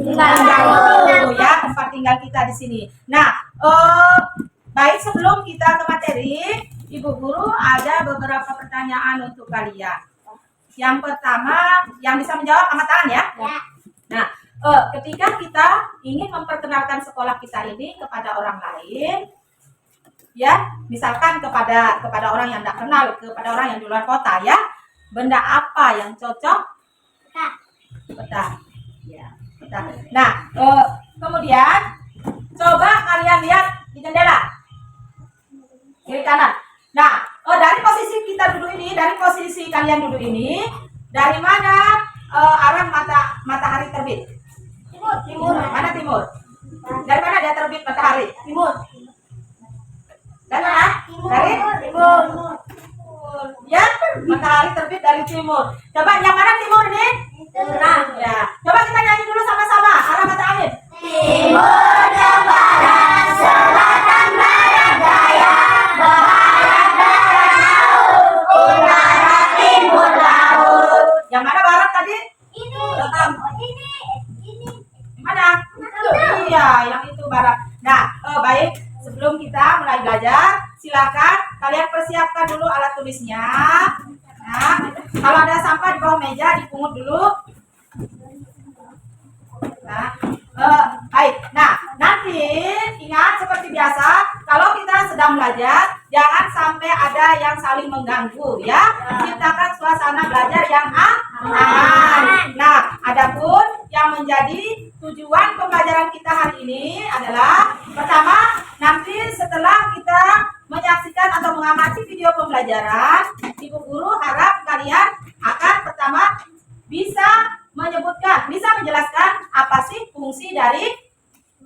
tinggal ya, tempat tinggal kita di sini. Nah, baik sebelum kita ke materi, Ibu Guru ada beberapa pertanyaan untuk kalian. Yang pertama, yang bisa menjawab angkat tangan ya. Nah, ketika kita ingin memperkenalkan sekolah kita ini kepada orang lain, ya, misalkan kepada orang yang tidak kenal, kepada orang yang di luar kota, ya, benda apa yang cocok? Peta. Ya, peta. Nah, kemudian coba kalian lihat di jendela kiri kanan. Nah, dari posisi kita duduk ini, dari posisi kalian duduk ini, dari mana arah matahari terbit? Timur. Mana timur? Dari mana dia terbit matahari? Timur. Dari mana? Dari timur. Ya, matahari terbit dari timur. Coba yang mana timur ini? Ya. Coba kita nyanyi dulu sama-sama. Arah matahari. Timur dan barat, selatan barat daya, barat barat laut, utara timur laut. Yang mana barat tadi? Ini. Mana? Iya, yang itu barat. Nah, baik. Sebelum kita mulai belajar, silakan kalian persiapkan dulu alat tulisnya. Nah, kalau ada sampah di bawah meja dipungut dulu. Nah, baik. Nah, nanti ingat seperti biasa, kalau kita sedang belajar, jangan sampai ada yang saling mengganggu, ya. Ciptakan suasana belajar yang aman. Nah, adapun yang menjadi tujuan pembelajaran kita hari ini adalah pertama, nanti setelah kita menyaksikan atau mengamati video pembelajaran, Ibu Guru harap kalian akan pertama bisa menjelaskan apa sih fungsi dari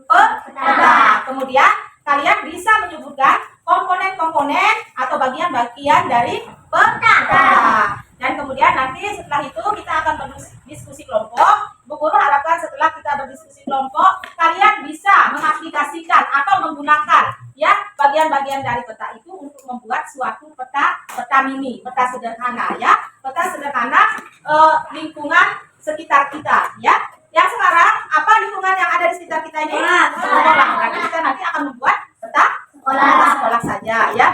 peta. Kemudian kalian bisa menyebutkan komponen-komponen atau bagian-bagian dari peta. Dan kemudian nanti setelah itu kita akan berdiskusi kelompok. Bu Guru harapkan setelah kita berdiskusi kelompok, kalian bisa mengaplikasikan atau menggunakan ya bagian-bagian dari peta itu untuk membuat suatu peta mini, peta sederhana ya, peta sederhana lingkungan sekitar kita ya. Yang sekarang apa lingkungan yang ada di sekitar kita ini? Sekolah. Berarti kita nanti akan membuat peta sekolah saja ya.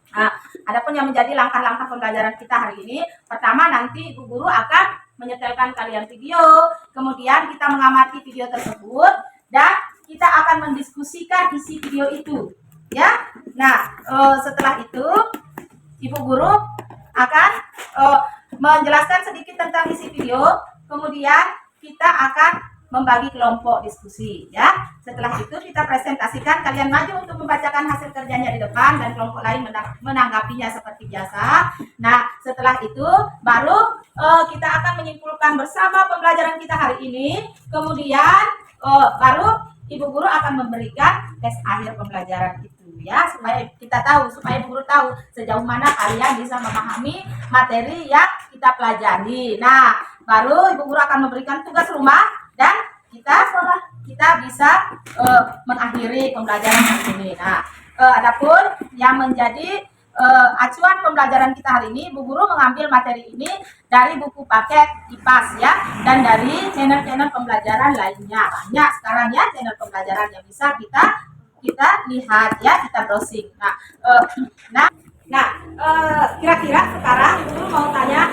Nah, adapun yang menjadi langkah-langkah pembelajaran kita hari ini, pertama nanti Ibu Guru akan menyetelkan kalian video, kemudian kita mengamati video tersebut dan kita akan mendiskusikan isi video itu, ya. Nah, setelah itu Ibu Guru akan menjelaskan sedikit tentang isi video, kemudian kita akan membagi kelompok diskusi ya. Setelah itu kita presentasikan, kalian maju untuk membacakan hasil kerjanya di depan dan kelompok lain menanggapinya seperti biasa. Nah, setelah itu baru kita akan menyimpulkan bersama pembelajaran kita hari ini. Kemudian baru Ibu Guru akan memberikan tes akhir pembelajaran itu ya, supaya kita tahu, supaya Ibu Guru tahu sejauh mana kalian bisa memahami materi yang kita pelajari. Nah, baru Ibu Guru akan memberikan tugas rumah dan kita bisa mengakhiri pembelajaran hari ini. Nah, adapun yang menjadi acuan pembelajaran kita hari ini, Bu Guru mengambil materi ini dari buku paket IPAS ya, dan dari channel-channel pembelajaran lainnya. Banyak sekarang ya channel pembelajaran yang bisa kita lihat ya, kita browsing. Nah, kira-kira sekarang Bu Guru mau tanya,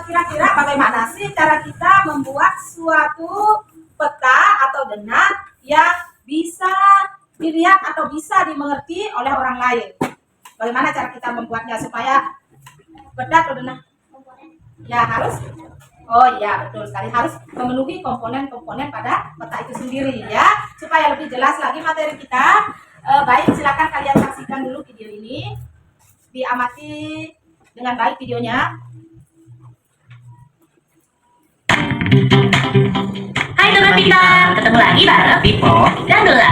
kira-kira bagaimana sih cara kita membuat suatu peta atau denah yang bisa dilihat atau bisa dimengerti oleh orang lain? Bagaimana cara kita membuatnya supaya peta atau denah? Ya harus, oh iya betul sekali, harus memenuhi komponen-komponen pada peta itu sendiri ya. Supaya lebih jelas lagi materi kita, baik silakan kalian saksikan dulu video ini, diamati dengan baik videonya. Hai Teman Pintar, ketemu lagi bareng Pipo dan Dola.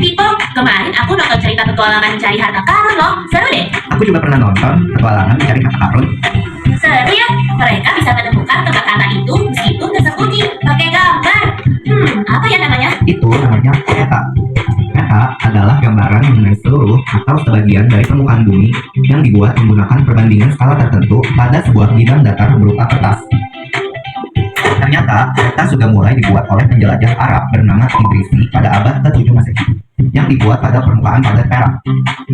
Pipo, kemarin aku nonton cerita petualangan mencari harta karun loh, seru deh. Aku juga pernah nonton petualangan mencari harta karun. Seru ya, mereka bisa menemukan tempat harta itu meskipun tersembunyi pakai gambar. Apa ya namanya? Itu namanya peta. Peta adalah gambaran mengenai seluruh atau sebagian dari permukaan bumi yang dibuat menggunakan perbandingan skala tertentu pada sebuah bidang datar berupa kertas. Ternyata, peta sudah mulai dibuat oleh penjelajah Arab bernama Idrisi pada abad ke-7 Masehi, yang dibuat pada permukaan padat perak.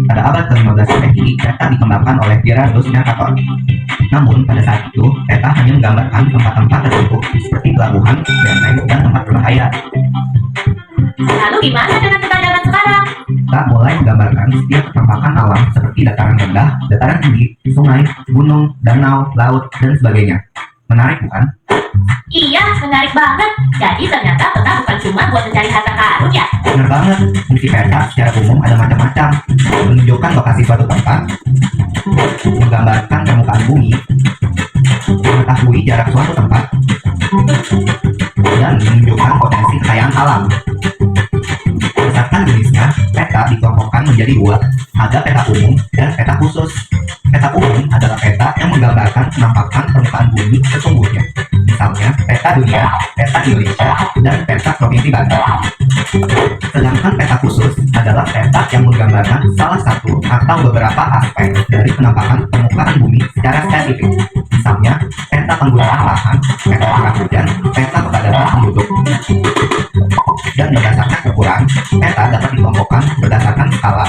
Pada abad ke-15 Masehi, peta dikembangkan oleh Gerardus Mercator. Namun, pada saat itu, peta hanya menggambarkan tempat-tempat tertentu seperti pelabuhan, benteng, dan tempat berbahaya. Lalu gimana dengan peta zaman sekarang? Peta mulai menggambarkan setiap penampakan alam seperti dataran rendah, dataran tinggi, sungai, gunung, danau, laut, dan sebagainya. Menarik bukan? Iya, menarik banget. Jadi ternyata peta bukan cuma buat mencari harta karun ya? Benar banget, fungsi peta secara umum ada macam-macam. Menunjukkan lokasi suatu tempat, menggambarkan permukaan bumi, mengetahui jarak suatu tempat, dan menunjukkan potensi kekayaan alam. Berdasarkan jenisnya, peta dikelompokkan menjadi dua, ada peta umum dan peta khusus. Peta umum adalah peta yang menggambarkan penampakan permukaan bumi sesungguhnya. Misalnya, peta dunia, peta Indonesia, dan peta Provinsi Banten. Sedangkan peta khusus adalah peta yang menggambarkan salah satu atau beberapa aspek dari penampakan permukaan bumi secara spesifik. Misalnya, peta penggunaan lahan, peta curah hujan, peta kepadatan penduduk. Dan berdasarkan ukuran, peta dapat dikelompokkan berdasarkan skala.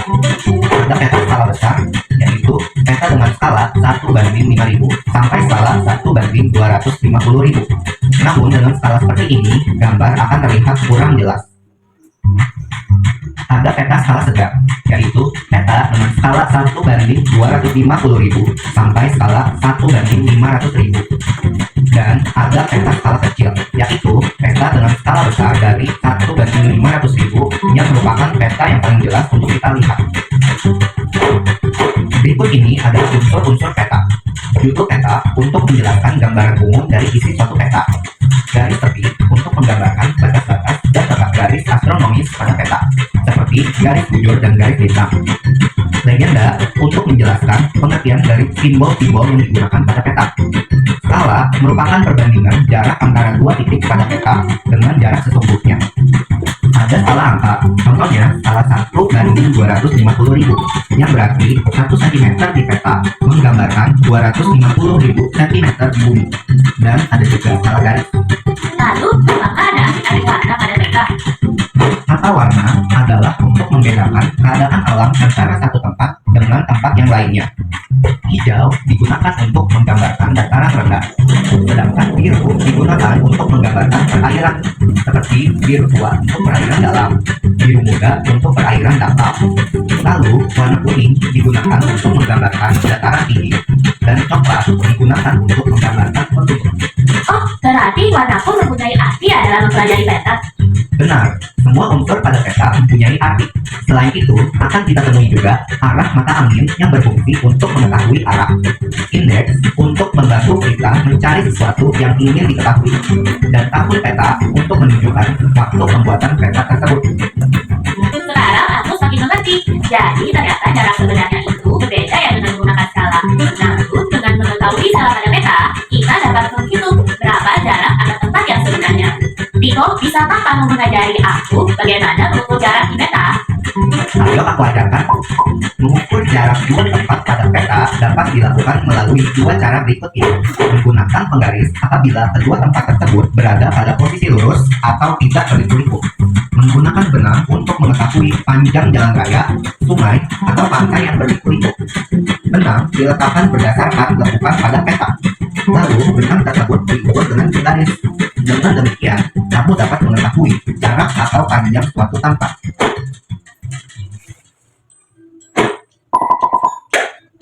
Ada peta skala besar, yaitu peta dengan skala 1:5000 sampai skala 1:250.000. Namun dengan skala seperti ini, gambar akan terlihat kurang jelas. Ada peta skala sedang, yaitu peta dengan skala 1:250.000 sampai skala 1:500.000. Dan ada peta skala kecil, yaitu peta dengan skala besar dari 1:500.000 yang merupakan peta yang paling jelas untuk kita lihat. Berikut ini adalah unsur-unsur peta. Judul peta untuk menjelaskan gambaran umum dari isi suatu peta. Garis tepi untuk menggambarkan batas-batas dan letak garis astronomis pada peta, seperti garis bujur dan garis lintang. Legenda untuk menjelaskan pengertian dari simbol-simbol yang digunakan pada peta. Skala merupakan perbandingan jarak antara dua titik pada peta dengan jarak sesungguhnya. Ada skala angka, contohnya skala 1:250.000, yang berarti 1 cm di peta menggambarkan 250.000 cm di bumi. Dan ada juga skala garis. Lalu, apakah ada arti warna pada peta? Tata warna adalah untuk membedakan keadaan alam antara satu tempat dengan tempat yang lainnya. Hijau digunakan untuk menggambarkan dataran rendah, sedangkan biru digunakan untuk menggambarkan perairan, seperti biru tua untuk perairan dalam, biru muda untuk perairan dangkal. Lalu, warna kuning digunakan untuk menggambarkan dataran tinggi, dan coklat digunakan untuk menggambarkan penduduk. Oh, berarti warna pun mempunyai arti ya dalam mempelajari peta? Benar, semua unsur pada peta mempunyai arti. Selain itu, akan kita temui juga arah mata angin yang berfungsi untuk mengetahui arah. Indeks untuk membantu kita mencari sesuatu yang ingin diketahui. Dan tahun peta untuk menunjukkan waktu pembuatan peta tersebut. Sekarang aku semakin mengerti. Jadi ternyata jarak sebenarnya itu berbeda ya dengan menggunakan skala. Namun dengan mengetahui skala pada peta, kita dapat menghitung berapa jarak antar tempat yang sebenarnya. Tino, bisakah kamu mengajari aku bagaimana mengukur jarak di peta? Ayo aku ajarkan. Mengukur jarak dua tempat pada peta dapat dilakukan melalui dua cara berikut ini. Menggunakan penggaris apabila kedua tempat tersebut berada pada posisi lurus atau tidak berliku-liku. Menggunakan benang untuk mengetahui panjang jalan raya, sungai, atau pantai yang berliku-liku. Benang diletakkan berdasarkan lekukan pada peta. Lalu benang tersebut diukur dengan garis. Dengan demikian, kamu dapat mengetahui jarak atau panjang suatu tempat.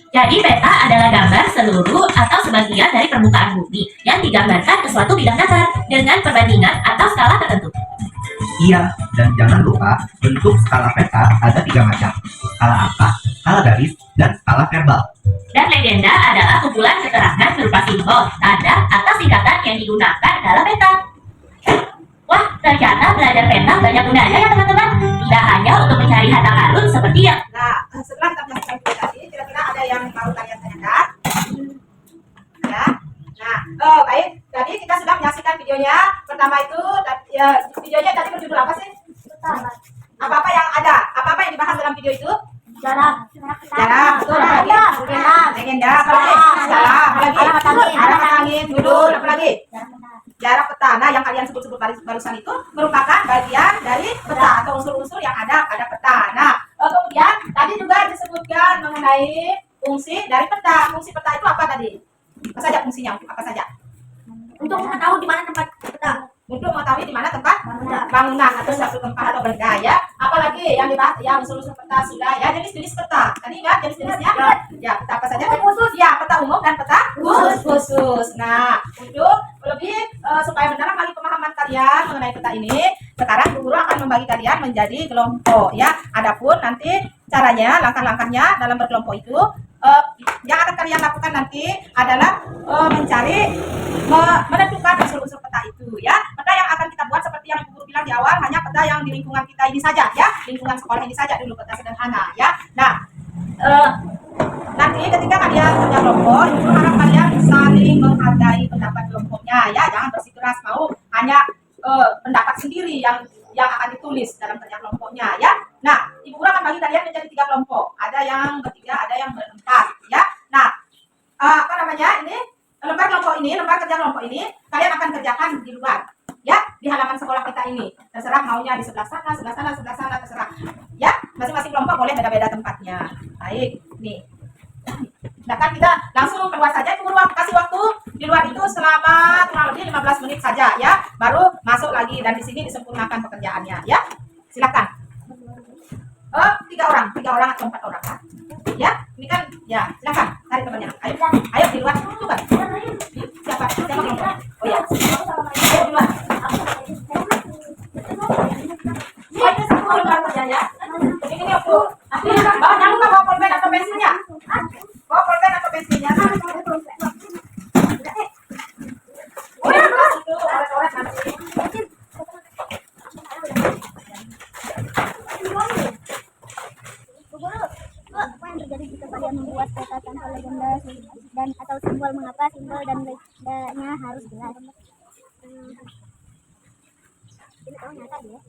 Jadi peta adalah gambar seluruh atau sebagian dari permukaan bumi yang digambarkan ke suatu bidang datar dengan perbandingan atau skala tertentu. Iya, dan jangan lupa bentuk skala peta ada 3 macam: skala angka, skala garis, dan skala verbal. Dan legenda adalah kumpulan keterangan berupa simbol, tanda, atau singkatan yang digunakan dalam peta. Wah, ternyata belajar peta banyak gunanya ya teman-teman. Tidak hanya untuk mencari harta karun seperti yang Nah, setelah kita menyaksikan video tadi, kira-kira ada yang mau kalian tanyakan? Ya. Nah, baik. Tadi kita sudah menyaksikan videonya. Pertama itu, videonya tadi berjudul apa sih? Apa-apa yang ada? Apa-apa yang dibahas dalam video itu? jarak, Betul. Apa lagi? Legenda. Apa lagi? Skala. Apa lagi? Arah mata angin. Judul. Apa lagi? Jarak peta. Karena yang kalian sebut-sebut barusan itu merupakan bagian dari peta atau unsur-unsur yang ada pada peta. Nah, kemudian tadi juga disebutkan mengenai fungsi dari peta. Fungsi peta itu apa tadi? Apa saja fungsinya? Apa saja? Untuk mengetahui di mana tempat peta. Untuk mengetahui di mana tempat bangunan atau suatu tempat atau benda ya. Apalagi yang dibahas ya unsur-unsur peta sudah ya, jenis-jenis peta. Tadi ingat jenis-jenisnya? Ya, peta apa saja? Khusus ya, peta umum dan peta khusus. Nah, untuk lebih supaya mendalam lagi pemahaman kalian mengenai peta ini, sekarang guru akan membagi kalian menjadi kelompok ya. Adapun nanti caranya, langkah-langkahnya dalam berkelompok itu yang akan kalian lakukan nanti adalah menentukan unsur-unsur peta itu ya. Peta yang akan kita buat seperti yang guru bilang di awal, hanya peta yang di lingkungan kita ini saja ya, lingkungan sekolah ini saja dulu, peta sederhana ya. Nah, nanti ketika kalian kerja kelompok, itu harap kalian saling menghargai pendapat kelompoknya ya, jangan bersikeras mau hanya pendapat sendiri yang akan ditulis dalam kerja kelompoknya ya. Nah, ibu guru akan bagi kalian menjadi 3 kelompok, ada yang bertiga, ada yang berempat ya. Nah, ini lembar kerja kelompok ini kalian akan kerjakan di luar ya, di halaman sekolah kita ini. Terserah maunya di sebelah sana, terserah ya. Masing-masing kelompok boleh beda-beda tempatnya. Baik, nih. Nah, kan kita langsung keluar saja. Ibu guru kasih waktu di luar itu selama kurang lebih 15 menit saja ya, baru masuk lagi dan di sini disempurnakan pekerjaannya ya. Silakan. 3 orang atau 4 orang ya. Ini kan ya, silakan cari temannya. Ayo di luar coba. Siapa kelompok? Oh ya. Ayo di luar. Ini satu lembar kerja ya. Ini aku. Jangan lupa bawa pulpen atau pensilnya. Bawa pulpen atau pensilnya. Oh ya, itu coret-coret nanti. Apa yang terjadi jika kalian membuat peta tanpa legenda dan atau simbol, mengapa simbol dan legendanya harus jelas? Ini tahu nyata ya.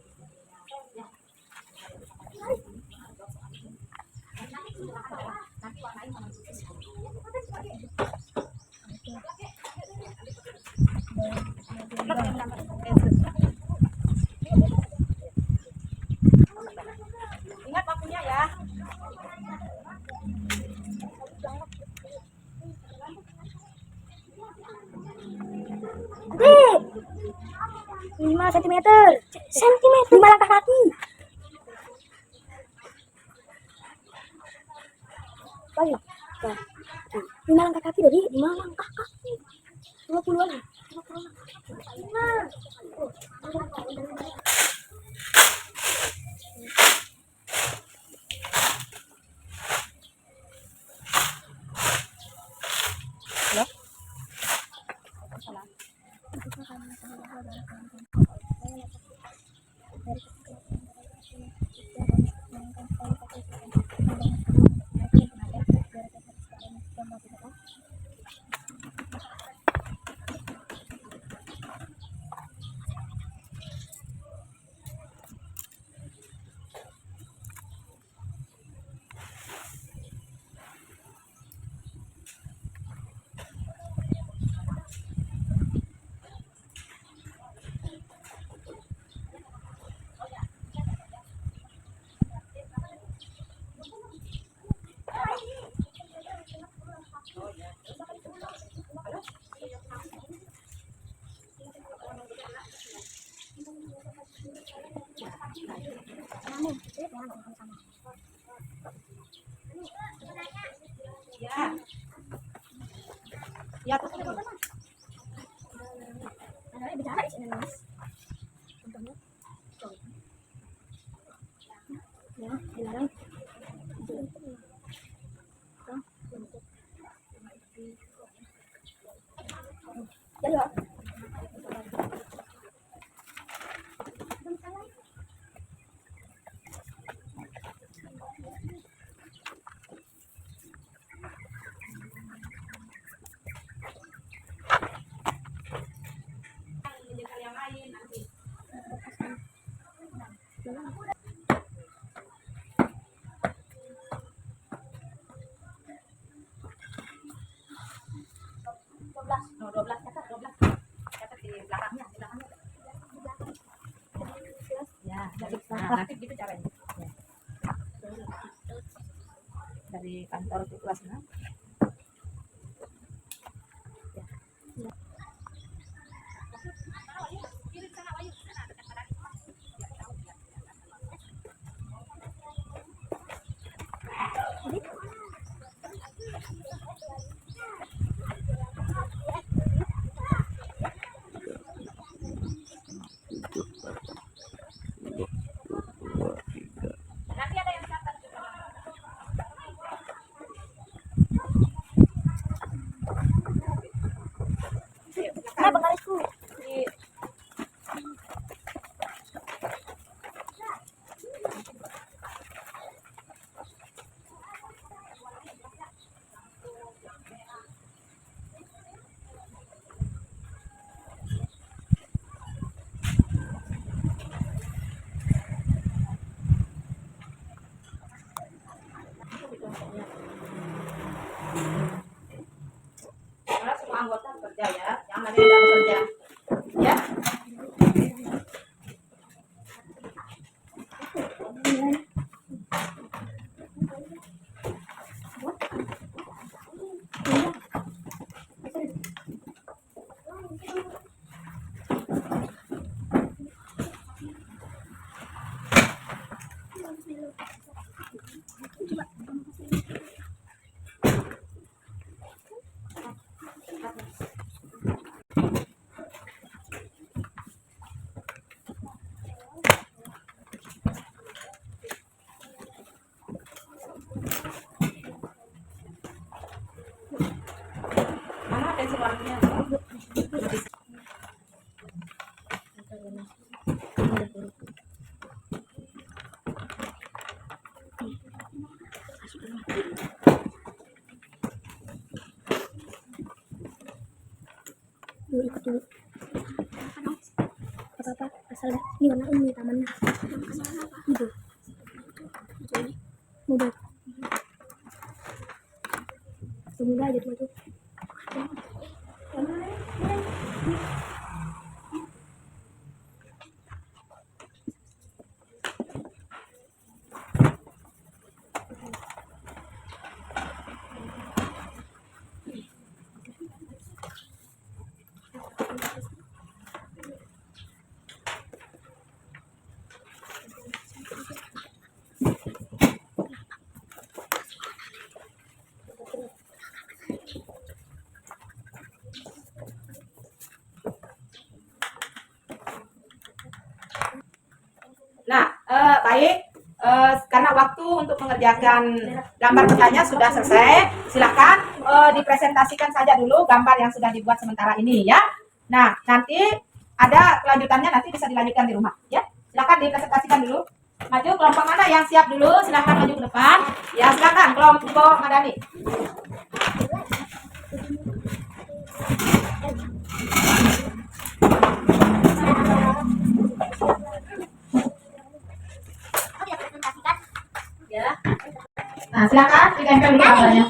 Ingat waktunya ya. Adik, 5 cm. 5 langkah kaki. Banyak. 5 langkah kaki dari 5 langkah kaki. 20-an. 5. Ya. Ya, terus dulu. Ada bicara di sini, Mas. Contohnya. Ya, dilarang. Jadi, Nah, nanti gitu caranya. Ya. Dari kantor ke kelas 6. Nanti ada yang catat juga. Nah, bengalisku. Karena semua anggota bekerja ya, yang lain tidak bekerja. Ya. Mana pensil warnanya? Dulu ikut dulu. Apa-apa, asal dah. Ini warna ini tamannya. Hijau. Muda. Muda aja tuh. Nah, baik. Karena waktu untuk mengerjakan gambar petanya sudah selesai, silakan dipresentasikan saja dulu gambar yang sudah dibuat sementara ini ya. Nah, nanti ada kelanjutannya, nanti bisa dilanjutkan di rumah ya. Silakan dipresentasikan dulu. Maju kelompok mana yang siap dulu, silakan maju ke depan. Ya, silakan kelompok Madani. Ya. Nah, silakan ditempel dulu gambarnya.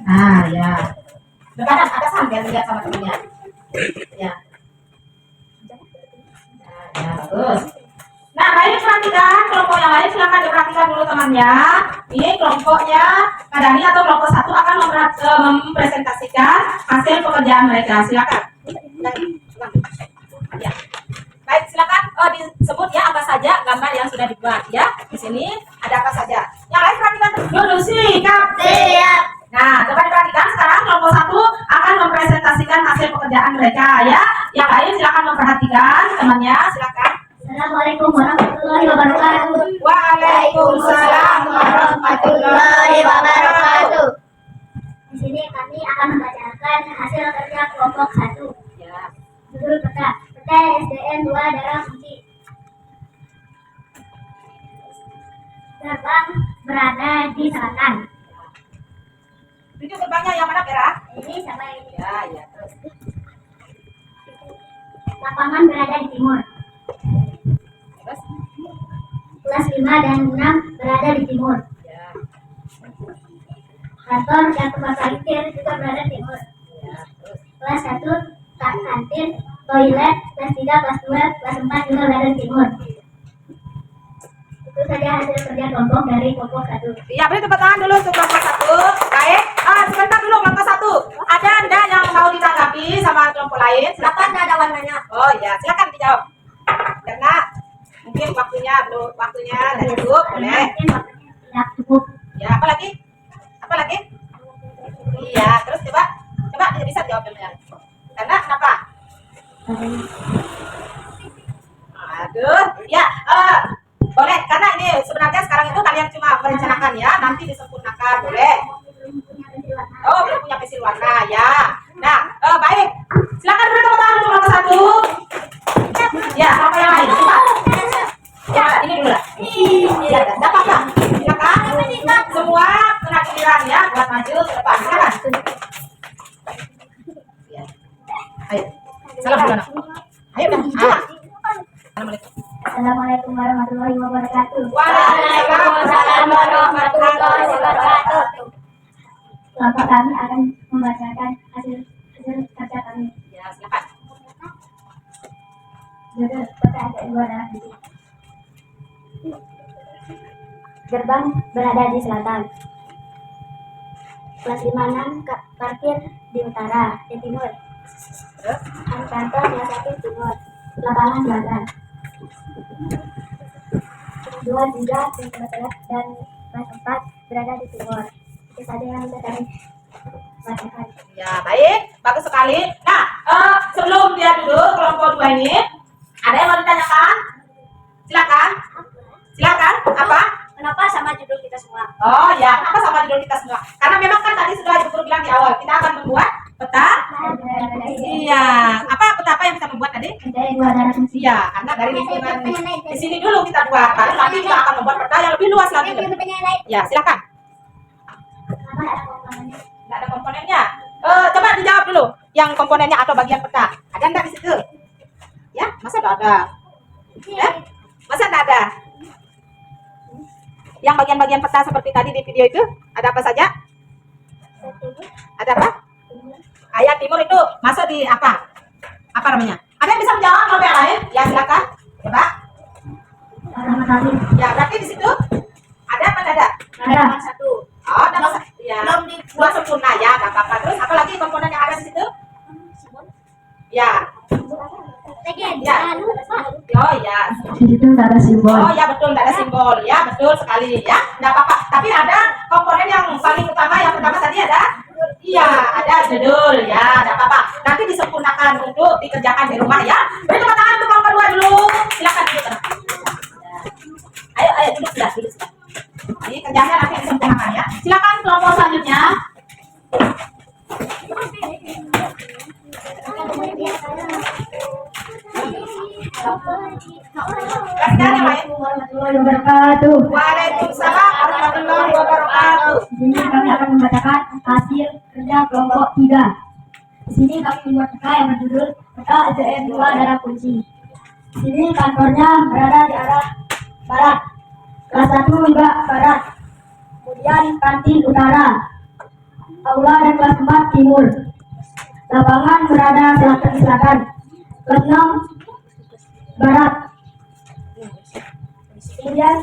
Nah, ya. Depan atasan biar lihat sama temannya. Ya. Nah, ya, bagus. Nah, baik perhatikan kelompok yang lain, silakan diperhatikan dulu temannya. Ini kelompoknya Madani atau kelompok 1 akan mempresentasikan hasil pekerjaan mereka. Silakan. Ya. Baik, silakan disebut ya apa saja gambar yang sudah dibuat ya. Di sini ada apa saja. Yang lain perhatikan dulu sikap. Siap. Nah, coba diperhatikan sekarang kelompok 1 akan mempresentasikan hasil pekerjaan mereka ya. Yang lain silakan memperhatikan temannya, silakan. Assalamualaikum warahmatullahi wabarakatuh. Waalaikumsalam warahmatullahi wabarakatuh. Di sini kami akan membacakan hasil kerja kelompok 1. Ya. Judul peta SDN 2 Darah Kunci. Gerbang berada di selatan. Tujuh gerbangnya yang mana, Vera? Ini sama ini. Ya, ya. Terus. Lapangan berada di timur. Terus. Kelas 5 dan 6 berada di timur. Ya. Kantor dan tempat parkir juga berada di timur. Ya. Terus. Kelas 1 kantin, toilet, kelas 3, kelas 2, kelas 4 juga berada di timur. saja hasil kerja kelompok dari kelompok 1. Iya, beri tepuk tangan dulu untuk kelompok 1. Baik, sebentar dulu kelompok 1. Ada Anda yang mau ditanggapi sama kelompok lain? Silakan. Ada warnanya. Oh ya, silakan dijawab. Karena mungkin waktunya belum tidak cukup, boleh. Tidak cukup. Ya, apa lagi? Apa lagi? Iya, terus coba bisa jawab yang benar. Karena kenapa? Aduh, ya, boleh. Karena ini sebenarnya sekarang itu kalian cuma merencanakan ya, nanti disempurnakan, boleh. Oh, belum punya pensil warna ya. Nah, baik. Silakan beri tepuk tangan untuk kelompok 1. Ya, sama yang lain. Coba. Ya, ini dulu lah. Ya, tidak apa-apa. Silakan. Semua kena giliran ya, buat maju ke depan. Silakan. Ya. Ayo. Salam dulu, anak. Ayo, dah. Assalamualaikum. Assalamualaikum warahmatullahi wabarakatuh. Waalaikumsalam warahmatullahi wabarakatuh. Kelompok kami akan membacakan hasil kerja kami. Ya, silakan. Judul kota ada dua adalah di sini. Gerbang berada di selatan. Kelas 56 parkir di utara, di timur. Terus? Kantor kelas 1 timur. Lapangan belakang. 2 juga di barat dan kelas 4 berada di timur. Itu saja yang bisa kami bacakan. Ya, baik. Bagus sekali. Nah, sebelum dia duduk kelompok 2 ini, ada yang mau ditanyakan? Silakan. Silakan. Apa? Kenapa sama judul kita semua? Oh ya, kenapa sama judul kita semua? Karena memang kan tadi sudah Ibu Guru bilang di awal, kita akan membuat peta. Iya. Apa yang kita membuat tadi? Dari dua darah fungsi. Iya, karena dari lingkungan di sini dulu kita buat, baru nanti kita akan membuat peta yang lebih luas lagi. Ya, silakan. Nggak ada komponennya. Coba dijawab dulu. Yang komponennya atau bagian peta. Ada nggak di situ? Ya, masa nggak ada? Masa nggak ada? Yang bagian-bagian peta seperti tadi di video itu, ada apa saja? Ada apa? Ayat timur itu masuk di apa? Apa namanya? Ada yang bisa menjawab kalau yang lain? Ya, silakan. Coba. Pertama kali. Ya, berarti di situ ada apa tidak ada? Ada. Satu. Oh, ada masa. Ya. Belum dibuat sempurna ya, nggak apa-apa. Terus apa lagi komponen yang ada di situ? Ya. Ya. Oh ya. Di situ ada simbol. Oh ya, betul, tidak ada simbol. Ya, betul sekali ya. Tidak apa-apa. Tapi ada komponen yang paling utama, yang pertama tadi ada. Iya, ada judul ya, tidak apa-apa. Nanti disempurnakan untuk dikerjakan di rumah ya. Beri tepuk tangan untuk kelompok 2 dulu. Silakan duduk. Ayo duduk sudah. Ini kerjanya nanti disempurnakan ya. Silakan kelompok selanjutnya. Warahmatullahi wabarakatuh. Waalaikumsalam warahmatullahi wabarakatuh. Di sini kami akan membacakan hasil kerja kelompok 3. Di sini kami membuat peta yang berjudul peta SDM 2 darah kunci. Di sini kantornya berada di arah barat. Kelas 1 juga barat. Kemudian kantin utara. Aula dan kelas 4 timur. Lapangan berada selatan. Kelas 6 barat. Kemudian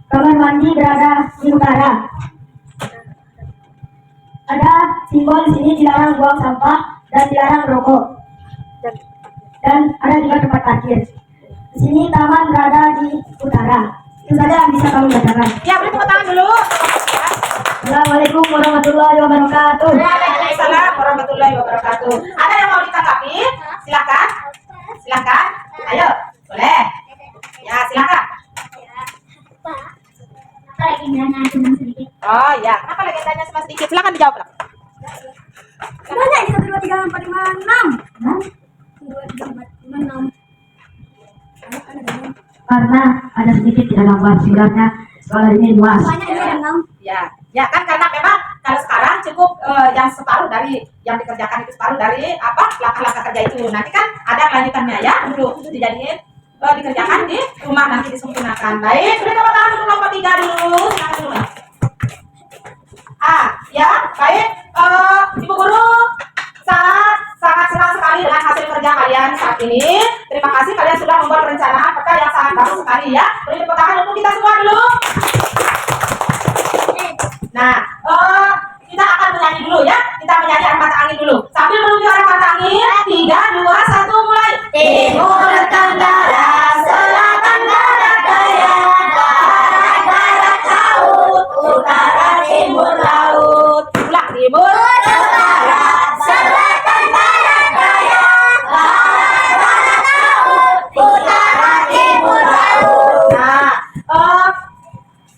kamar mandi berada di utara. Ada simbol di sini dilarang buang sampah dan dilarang rokok. Dan ada juga tempat parkir. Di sini taman berada di utara. Itu saja yang bisa kami bacakan. Ya, beri tepuk tangan dulu. Assalamualaikum warahmatullahi wabarakatuh. Waalaikumsalam warahmatullahi wabarakatuh. Ada yang mau ditanggapi? Silakan. Silakan. Ayo, boleh. Ya, silakan. Apa legendanya cuma sedikit? Oh ya, kenapa legendanya cuma sedikit? Silakan dijawab. Nak. Gimana ini 1, 2, 3, 4, 5, 6? 2, 3, 4, 5, 6. Karena ada sedikit di dalam sebenarnya sekolah ini luas. Ya kan karena memang kalau sekarang cukup yang separuh dari yang dikerjakan itu separuh dari apa langkah-langkah kerja itu. Nanti kan ada lanjutannya ya untuk dijadiin dikerjakan di rumah nanti disempurnakan. Baik, sudah tepuk tangan untuk kelompok 3 dulu. Silakan dulu. Ya, baik. Ibu Guru sangat senang sekali dengan hasil kerja kalian saat ini. Terima kasih kalian sudah membuat perencanaan peta yang sangat bagus sekali ya. Beri tepuk tangan untuk kita semua dulu. Nah, kita akan menyanyi dulu ya. Kita menyanyi arah mata angin dulu. Sambil menuju arah mata angin, 3, 2, 1, mulai. Timur tenggara, selatan barat daya, barat barat laut, utara timur laut. Ulang, timur tenggara, selatan barat daya, barat barat laut, utara timur laut. Nah,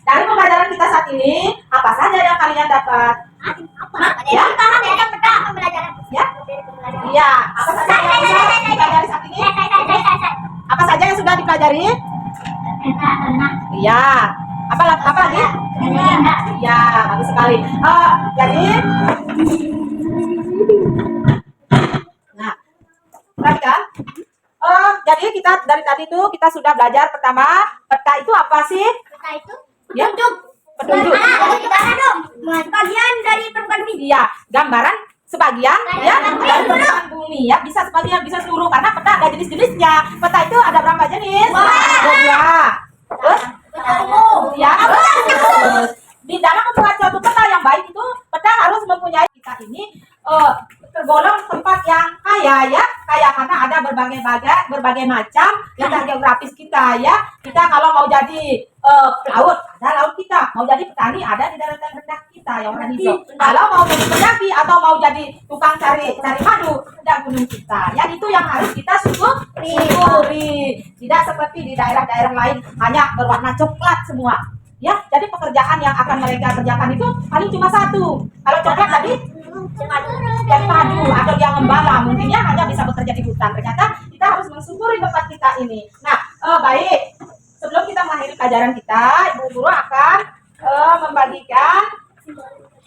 dari pembelajaran kita saat ini, apa saja yang kalian dapat? Ya, ya, iya. Apa saja yang sudah dipelajari saat ini? Apa saja yang sudah dipelajari? Iya. Apa lagi? Iya, bagus sekali. Jadi, nah, perhatikan. Jadi kita dari tadi itu kita sudah belajar pertama, peta itu apa sih? Ya, petunjuk. Bagian dari permukaan bumi. Iya, gambaran sebagian ya dari permukaan bumi ya, bisa sebagian bisa seluruh karena peta ada jenis-jenisnya. Peta itu ada berapa jenis? Dua. Terus? Ya. Terus di dalam membuat suatu peta yang baik itu peta harus mempunyai kita ini tergolong tempat yang kaya ya, kaya karena ada berbagai macam letak geografis kita ya. Kita kalau mau jadi pelaut ada laut kita, mau jadi petani ada di daratan rendah kita yang warna hijau. Kalau mau jadi pendaki atau mau jadi tukang cari madu ada gunung kita ya. Itu yang harus kita syukuri. Tidak seperti di daerah-daerah lain hanya berwarna coklat semua ya. Jadi pekerjaan yang akan mereka kerjakan itu paling cuma satu. Kalau coklat tadi jadi madu atau dia ngembala, mungkinnya hanya bisa bekerja di hutan. Ternyata kita harus mensyukuri tempat kita ini. Nah, baik. Sebelum kita mengakhiri pelajaran kita, ibu guru akan membagikan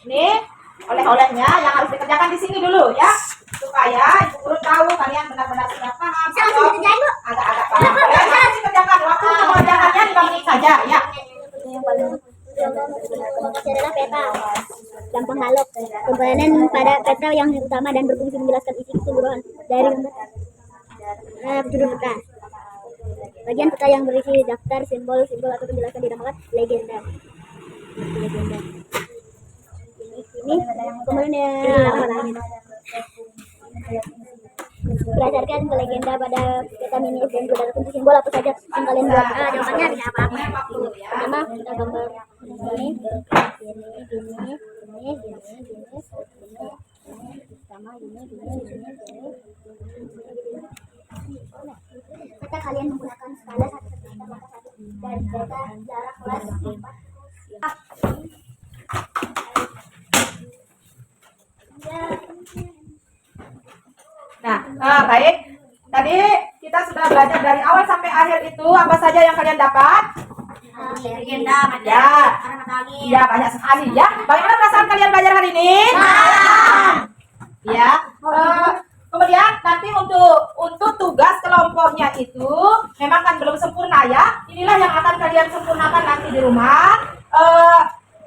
ini oleh-olehnya yang harus dikerjakan di sini dulu ya, supaya ibu guru tahu kalian benar-benar sudah paham atau agak-agak paham. Boleh dikerjakan, waktu pengerjaannya 5 menit saja ya. Adalah peta gampang halok, komponen pada peta yang utama dan berfungsi menjelaskan isi keseluruhan dari judul peta. Bagian peta yang berisi daftar simbol-simbol atau penjelasan dinamakan legenda. Ini komponen berdasarkan ke legenda pada peta mini dan saudara kunci simbol apa saja yang kalian buat. Jawabannya tidak apa-apa. Pertama kita gambar ini, sama ini. Kata kalian menggunakan skala 1 dan data jarak kelas 4. Nah, baik. Tadi kita sudah belajar dari awal sampai akhir itu apa saja yang kalian dapat? Legenda, Ya, iya banyak sekali ya. Bagaimana perasaan kalian belajar hari ini? Ya. Kemudian nanti untuk tugas kelompoknya itu memang kan belum sempurna ya. Inilah yang akan kalian sempurnakan nanti di rumah.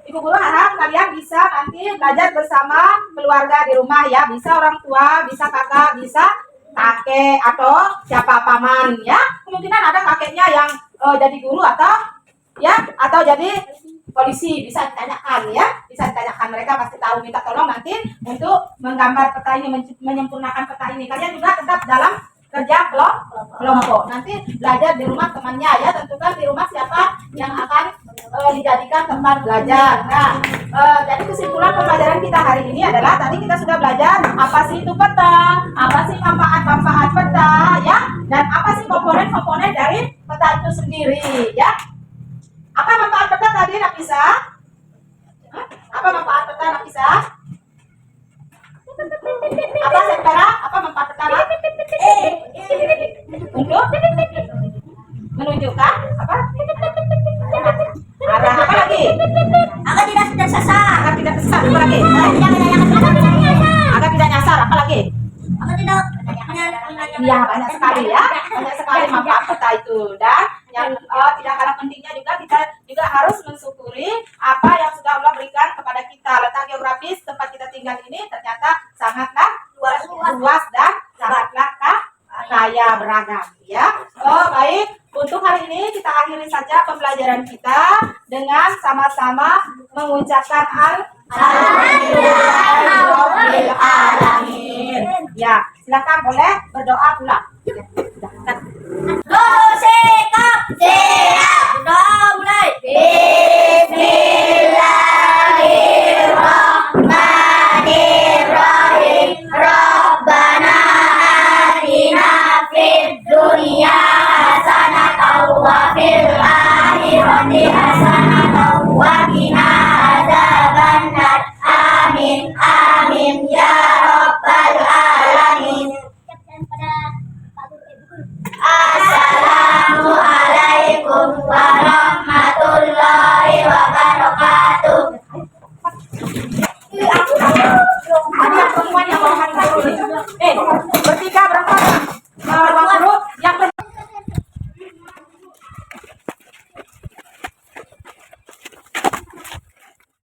Ibu guru harap kalian bisa nanti belajar bersama keluarga di rumah ya. Bisa orang tua, bisa kakak, bisa kakek atau siapa paman ya. Kemungkinan ada kakeknya yang jadi guru atau jadi polisi, bisa ditanyakan ya. Bisa ditanyakan, mereka pasti tahu, minta tolong nanti untuk menggambar peta ini, menyempurnakan peta ini. Kalian juga tetap dalam kerja kelompok. Nanti belajar di rumah temannya ya, tentukan di rumah siapa yang akan dijadikan tempat belajar. Nah, jadi kesimpulan pembelajaran kita hari ini adalah tadi kita sudah belajar apa sih itu peta, apa sih manfaat peta ya, dan apa sih komponen-komponen dari peta itu sendiri ya. Apa manfaat peta tadi, Nafisa? Apa manfaat peta, Nafisa? Apa Sepera? Apa manfaat peta? Untuk menunjukkan apa? Arah apa lagi? Agar tidak tersesat. Agar tidak tersesat. Apa lagi? Agar tidak nyasar. Apa lagi? Agar tidak Iya, banyak sekali ya. Banyak sekali manfaat peta itu. Dan yang tidak kalah pentingnya juga, kita juga harus mensyukuri apa yang sudah Allah berikan kepada kita. Letak geografis tempat kita tinggal ini ternyata sangatlah luas dan sangatlah kaya beragam ya. Baik, untuk hari ini kita akhiri saja pembelajaran kita dengan sama-sama mengucapkan Alhamdulillahirobbilalamin. Ya, silakan boleh berdoa pula. Sikap siap sudah mulai. Bismillahirrahmanirrahim. Rabbana atina fid dunya hasanatan wa fil akhirati hasanatan wa qina adzabannar. Amin amin ya rabbal alamin. Assalamualaikum warahmatullahi wabarakatuh. Ada semuanya mau